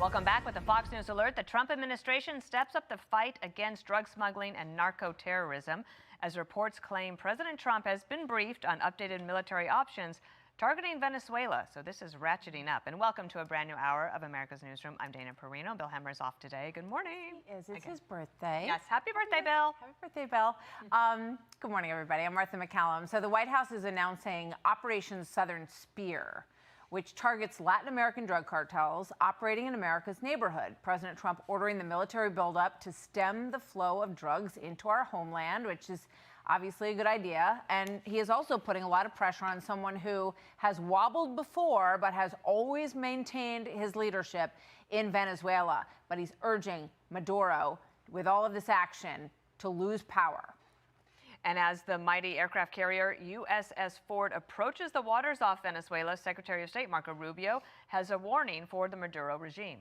Welcome back with the Fox News Alert. The Trump administration steps up the fight against drug smuggling and narco-terrorism as reports claim President Trump has been briefed on updated military options targeting Venezuela. So this is ratcheting up. And welcome to a brand new hour of America's Newsroom. I'm Dana Perino. Bill Hemmer's off today. Good morning. It's his birthday. Yes, happy birthday, Bill. Happy birthday, Bill. Good morning, everybody. I'm Martha McCallum. So the White House is announcing Operation Southern Spear, which targets Latin American drug cartels operating in America's neighborhood. President Trump ordering the military buildup to stem the flow of drugs into our homeland, which is obviously a good idea. And he is also putting a lot of pressure on someone who has wobbled before, but has always maintained his leadership in Venezuela. But he's urging Maduro, with all of this action, to lose power. And as the mighty aircraft carrier USS Ford approaches the waters off Venezuela, Secretary of State Marco Rubio has a warning for the Maduro regime.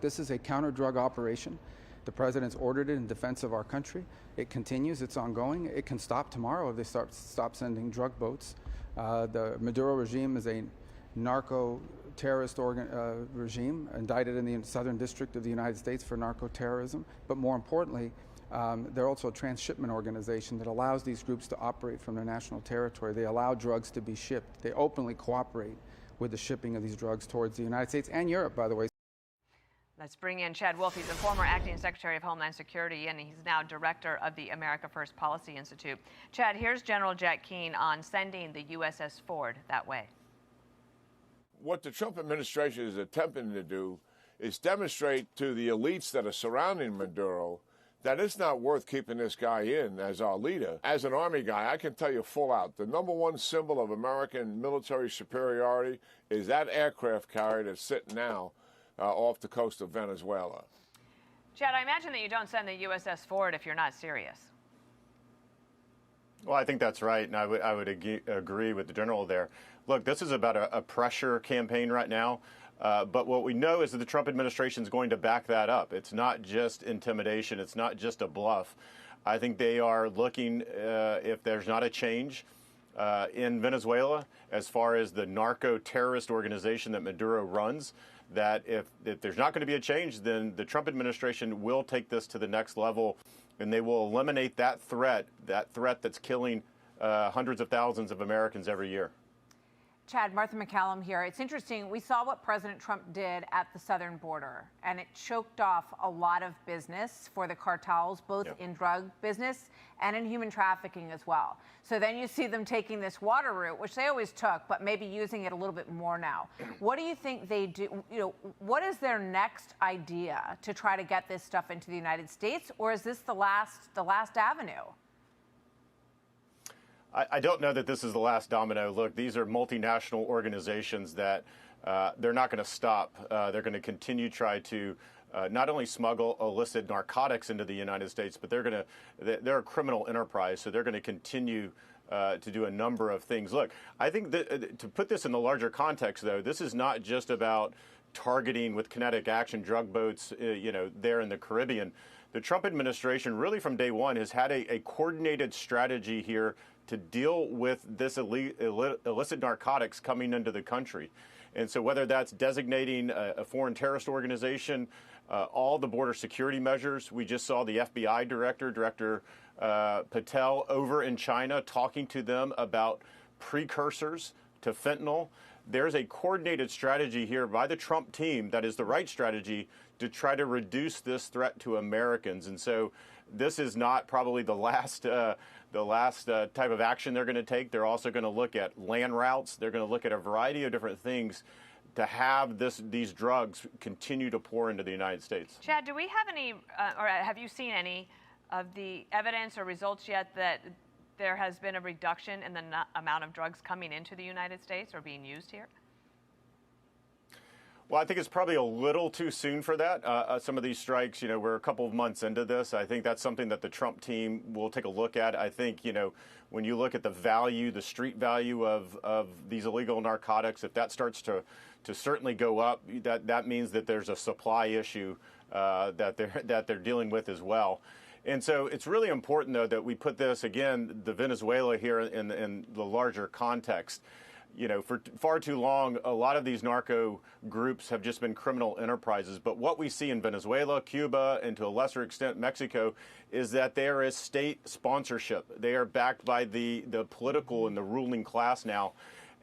This is a counter-drug operation. The president's ordered it in defense of our country. It continues. It's ongoing. It can stop tomorrow if they stop sending drug boats. The Maduro regime is a narco-terrorist regime indicted in the Southern District of the United States for narco-terrorism. But more importantly, they're also a transshipment organization that allows these groups to operate from their national territory. They allow drugs to be shipped. They openly cooperate with the shipping of these drugs towards the United States and Europe, by the way. Let's bring in Chad Wolf. He's a former acting Secretary of Homeland Security, and he's now director of the America First Policy Institute. Chad, here's General Jack Keane on sending the USS Ford that way. What the Trump administration is attempting to do is demonstrate to the elites that are surrounding Maduro that it's not worth keeping this guy in as our leader. As an Army guy, I can tell you full out, the number one symbol of American military superiority is that aircraft carrier that's sitting now off the coast of Venezuela. Chad, I imagine that you don't send the USS Ford if you're not serious. Well, I think that's right, and I would agree with the general there. Look, this is about a pressure campaign right now. But what we know is that the Trump administration is going to back that up. It's not just intimidation. It's not just a bluff. I think they are looking, if there's not a change in Venezuela, as far as the narco-terrorist organization that Maduro runs, that if there's not going to be a change, then the Trump administration will take this to the next level, and they will eliminate that threat that's killing hundreds of thousands of Americans every year. Chad, Martha McCallum here. It's interesting. We saw what President Trump did at the southern border, and it choked off a lot of business for the cartels, both in drug business and in human trafficking as well. So then you see them taking this water route, which they always took, but maybe using it a little bit more now. What do you think they do? What is their next idea to try to get this stuff into the United States, or is this the last avenue? I don't know that this is the last domino. Look, these are multinational organizations that they're not going to stop. They're going to continue to try to not only smuggle illicit narcotics into the United States, but they're a criminal enterprise, so they're going to continue to do a number of things. Look, I think that to put this in the larger context, though, this is not just about targeting with kinetic action drug boats, there in the Caribbean. The Trump administration, really from day one, has had a coordinated strategy here to deal with this illicit narcotics coming into the country. And so whether that's designating a foreign terrorist organization, all the border security measures, we just saw the FBI Director Patel over in China talking to them about precursors to fentanyl. There's a coordinated strategy here by the Trump team that is the right strategy to try to reduce this threat to Americans. And so this is not probably the last type of action they're going to take. They're also going to look at land routes. They're going to look at a variety of different things to have these drugs continue to pour into the United States. Chad, do we have any, or have you seen any of the evidence or results yet that there has been a reduction in the amount of drugs coming into the United States or being used here? Well, I think it's probably a little too soon for that. Some of these strikes, we're a couple of months into this. I think that's something that the Trump team will take a look at. I think, when you look at the value, the street value of these illegal narcotics, if that starts to certainly go up, that means that there's a supply issue that they're dealing with as well. And so it's really important, though, that we put this, again, the Venezuela here in the larger context. you know, for far too long, a lot of these narco groups have just been criminal enterprises. But what we see in Venezuela, Cuba, and to a lesser extent Mexico, is that there is state sponsorship. They are backed by the political and the ruling class now.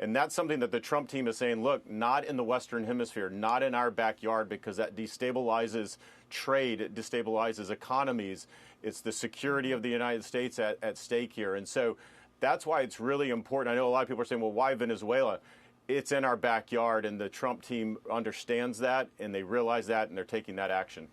And that's something that the Trump team is saying, look, not in the Western Hemisphere, not in our backyard, because that destabilizes trade, it destabilizes economies. It's the security of the United States at stake here. And so that's why it's really important. I know a lot of people are saying, well, why Venezuela? It's in our backyard, and the Trump team understands that, and they realize that, and they're taking that action.